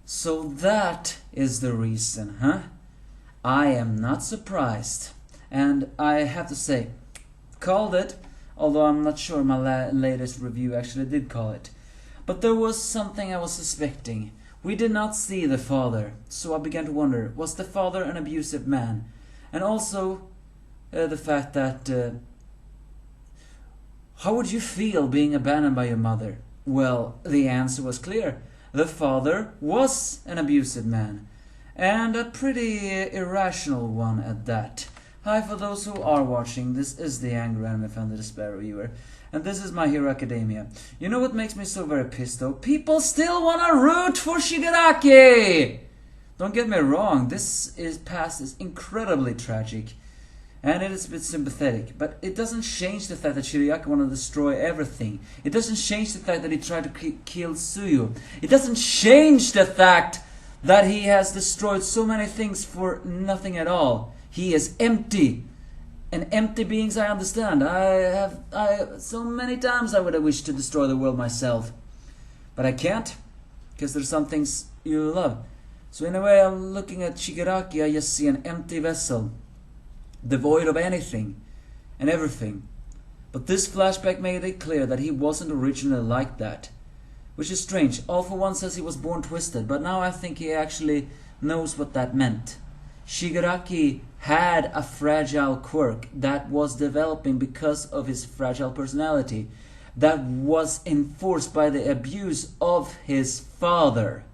So that is the reason, huh? I am not surprised. And I have to say, called it, although I'm not sure my latest review actually did call it. But there was something I was suspecting. We did not see the father, so I began to wonder, was the father an abusive man? And also, the fact that, how would you feel being abandoned by your mother? Well, the answer was clear. The father was an abusive man, and a pretty irrational one at that. Hi, for those who are watching, this is the Angry Anime Fan, the Despair Reviewer, and this is My Hero Academia. You know what makes me so very pissed though? People still wanna root for Shigaraki! Don't get me wrong, this past is incredibly tragic, and it is a bit sympathetic, but it doesn't change the fact that Shigaraki wanted to destroy everything. It doesn't change the fact that he tried to kill Tsuyu. It doesn't change the fact that he has destroyed so many things for nothing at all. He is empty. And empty beings, I understand. I so many times I would have wished to destroy the world myself. But I can't, because there's some things you love. So in a way, I'm looking at Shigaraki, I just see an empty vessel, devoid of anything and everything. But this flashback made it clear that he wasn't originally like that. Which is strange. All for One says he was born twisted, but now I think he actually knows what that meant. Shigaraki had a fragile quirk that was developing because of his fragile personality, that was enforced by the abuse of his father.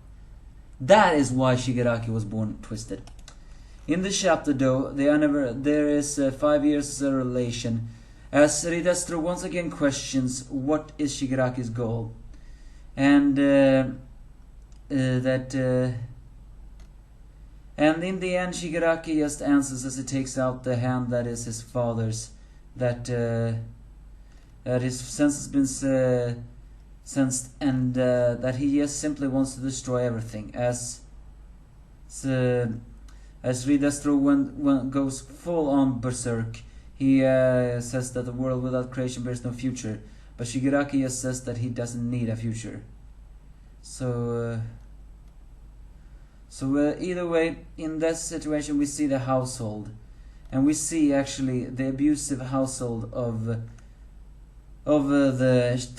That is why Shigaraki was born twisted. In this chapter though, there is 5 years of relation, as Ridestro once again questions what is Shigaraki's goal. And and in the end, Shigaraki just answers as he takes out the hand that is his father's, that his sense has been sensed, and that he just simply wants to destroy everything. As Ridestro goes full on berserk, he says that the world without creation bears no future, but Shigaraki just says that he doesn't need a future. So either way, in that situation we see the household, and we see actually the abusive household of the Shimura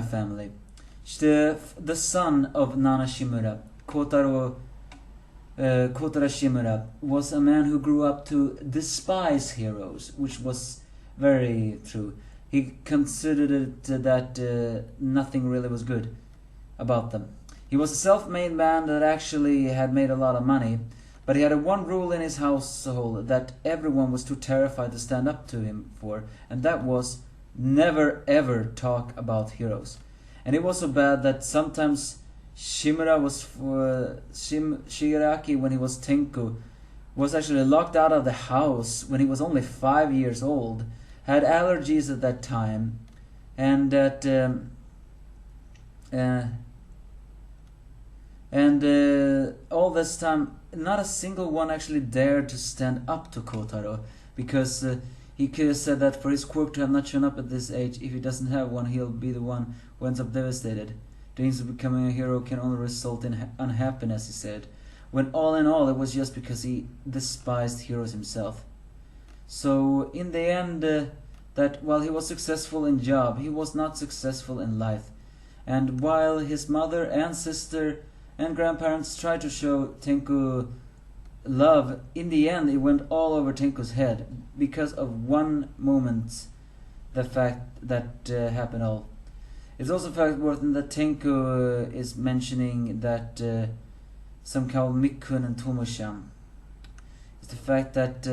family. The son of Nana Shimura, Kotaro Shimura, was a man who grew up to despise heroes, which was very true. He considered it that nothing really was good about them. He was a self-made man that actually had made a lot of money, but he had one rule in his household that everyone was too terrified to stand up to him for, and that was never ever talk about heroes. And it was so bad that sometimes Shimura was Shigaraki, when he was Tenko, was actually locked out of the house when he was only 5 years old, had allergies at that time, and that all this time not a single one actually dared to stand up to Kotaro, because he could have said that for his quirk to have not shown up at this age, if he doesn't have one, he'll be the one who ends up devastated. Dreams of becoming a hero can only result in unhappiness, he said, when all in all it was just because he despised heroes himself. So in the end, that while he was successful in job, he was not successful in life. And while his mother and sister and grandparents tried to show Tenko love, in the end it went all over Tenko's head because of one moment, the fact that happened all. It's also fact worth that Tenko is mentioning that some call Mikun and Tomo-chan. It's the fact that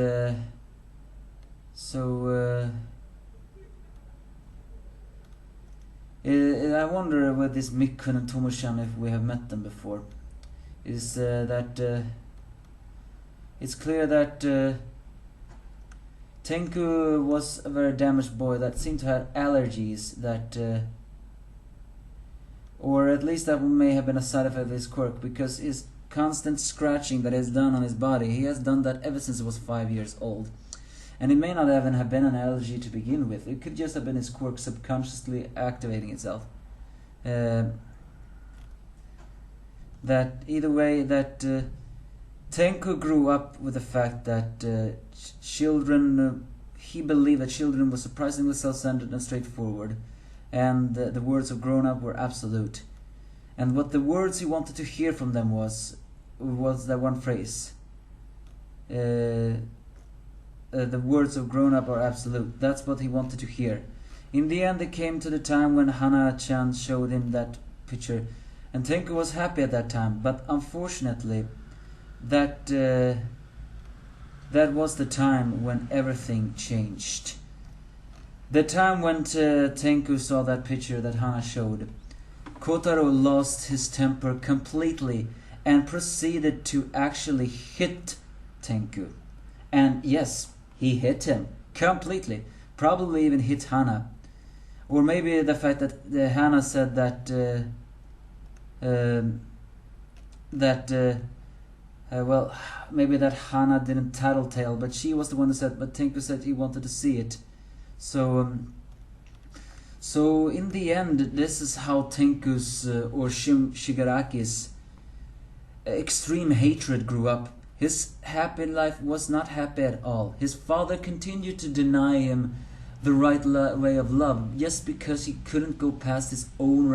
I wonder with this Mikun and Tomo-chan if we have met them before. Is that it's clear that Tenko was a very damaged boy that seemed to have allergies that or at least that may have been a side effect of his quirk, because his constant scratching that is done on his body, he has done that ever since he was 5 years old. And it may not even have been an allergy to begin with. It could just have been his quirk subconsciously activating itself. that either way that Tenko grew up with the fact that children, he believed that children were surprisingly self-centered and straightforward, and the words of grown-up were absolute. And what the words he wanted to hear from them was that one phrase. The words of grown-up are absolute. That's what he wanted to hear. In the end, it came to the time when Hana-chan showed him that picture, and Tenko was happy at that time. But unfortunately, that was the time when everything changed. The time when Tenko saw that picture that Hana showed, Kotaro lost his temper completely and proceeded to actually hit Tenko. And yes, he hit him completely. Probably even hit Hana. Or maybe the fact that Hana said that well, maybe that Hana didn't tattletale, but she was the one who said, but Tenko said he wanted to see it. So in the end, this is how Tenko's or Shigaraki's extreme hatred grew up. His happy life was not happy at all. His father continued to deny him the right way of love just because he couldn't go past his own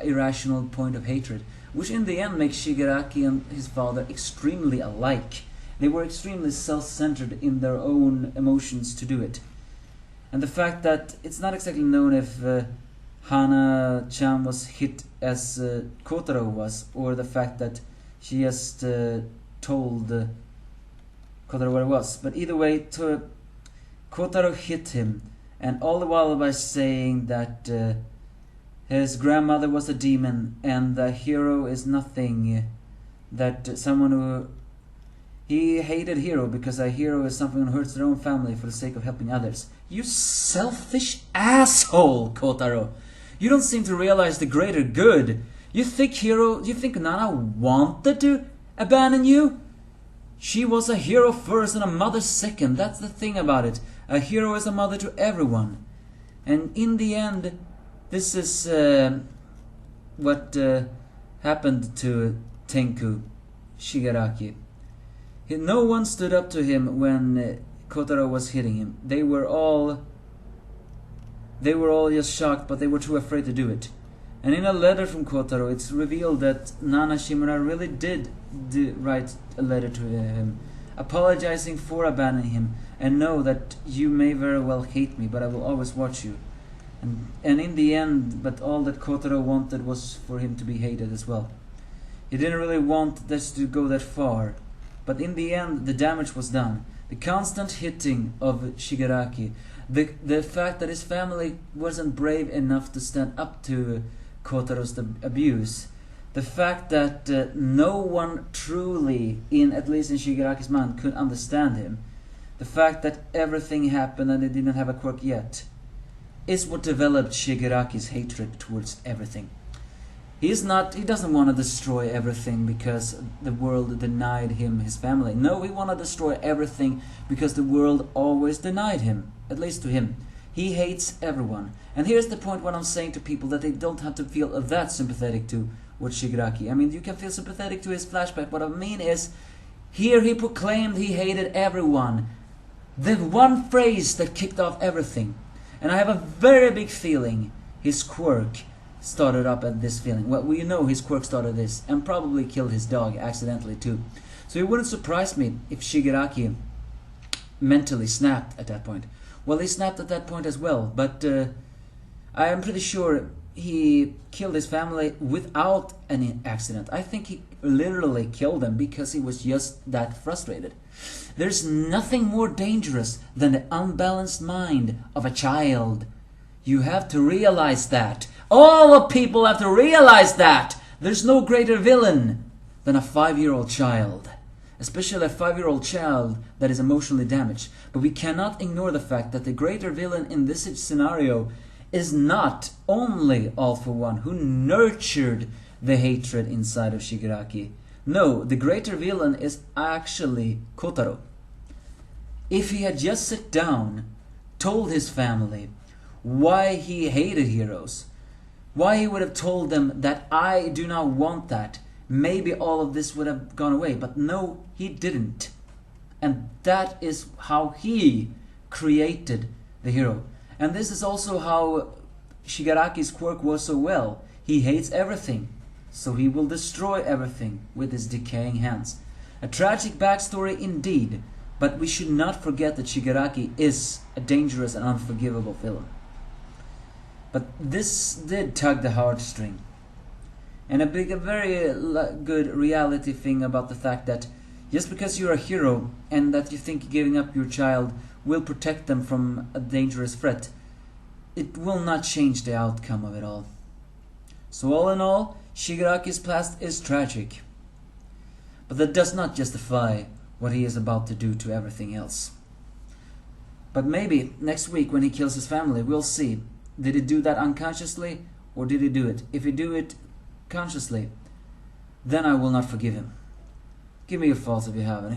irrational point of hatred, which in the end makes Shigaraki and his father extremely alike. They were extremely self-centered in their own emotions to do it. And the fact that it's not exactly known if Hana-chan was hit as Kotaro was, or the fact that she just told Kotaro what it was. But either way, Kotaro hit him, and all the while by saying that his grandmother was a demon and the hero is nothing, that someone who... He hated hero because a hero is someone who hurts their own family for the sake of helping others. You selfish asshole, Kotaro! You don't seem to realize the greater good. You think Nana wanted to abandon you? She was a hero first and a mother second. That's the thing about it. A hero is a mother to everyone. And in the end, this is what happened to Tenko Shigaraki. No one stood up to him when Kotaro was hitting him. They were all just shocked, but they were too afraid to do it. And in a letter from Kotaro, it's revealed that Nana Shimura really did write a letter to him, apologizing for abandoning him, and know that you may very well hate me, but I will always watch you. And in the end, but all that Kotaro wanted was for him to be hated as well. He didn't really want this to go that far, but in the end, the damage was done. The constant hitting of Shigaraki, the fact that his family wasn't brave enough to stand up to Kotaro's abuse, the fact that no one truly, at least in Shigaraki's mind, could understand him, the fact that everything happened and they didn't have a quirk yet, is what developed Shigaraki's hatred towards everything. He doesn't want to destroy everything because the world denied him his family. No, he want to destroy everything because the world always denied him, at least to him. He hates everyone. And here's the point when I'm saying to people that they don't have to feel that sympathetic to what Shigaraki. I mean, you can feel sympathetic to his flashback. What I mean is, here he proclaimed he hated everyone. The one phrase that kicked off everything. And I have a very big feeling his quirk started up at this feeling. Well, we know his quirk started this, and probably killed his dog accidentally too. So it wouldn't surprise me if Shigaraki mentally snapped at that point. Well, he snapped at that point as well, but I am pretty sure he killed his family without any accident. I think he literally killed them because he was just that frustrated. There's nothing more dangerous than the unbalanced mind of a child. You have to realize that. All of people have to realize that. There's no greater villain than a 5-year-old child. Especially a 5-year-old child that is emotionally damaged. But we cannot ignore the fact that the greater villain in this scenario is not only All For One, who nurtured the hatred inside of Shigaraki. No, the greater villain is actually Kotaro. If he had just sat down, told his family why he hated heroes, why he would have told them that I do not want that, maybe all of this would have gone away. But no, he didn't. And that is how he created the hero. And this is also how Shigaraki's quirk was so well. He hates everything, so he will destroy everything with his decaying hands. A tragic backstory indeed, but we should not forget that Shigaraki is a dangerous and unforgivable villain. But this did tug the heartstring. And a very good reality thing about the fact that just because you're a hero and that you think giving up your child will protect them from a dangerous threat, it will not change the outcome of it all. So all in all, Shigaraki's past is tragic. But that does not justify what he is about to do to everything else. But maybe next week when he kills his family, we'll see. Did he do that unconsciously or did he do it? If he do it consciously, then I will not forgive him. Give me your thoughts if you have any.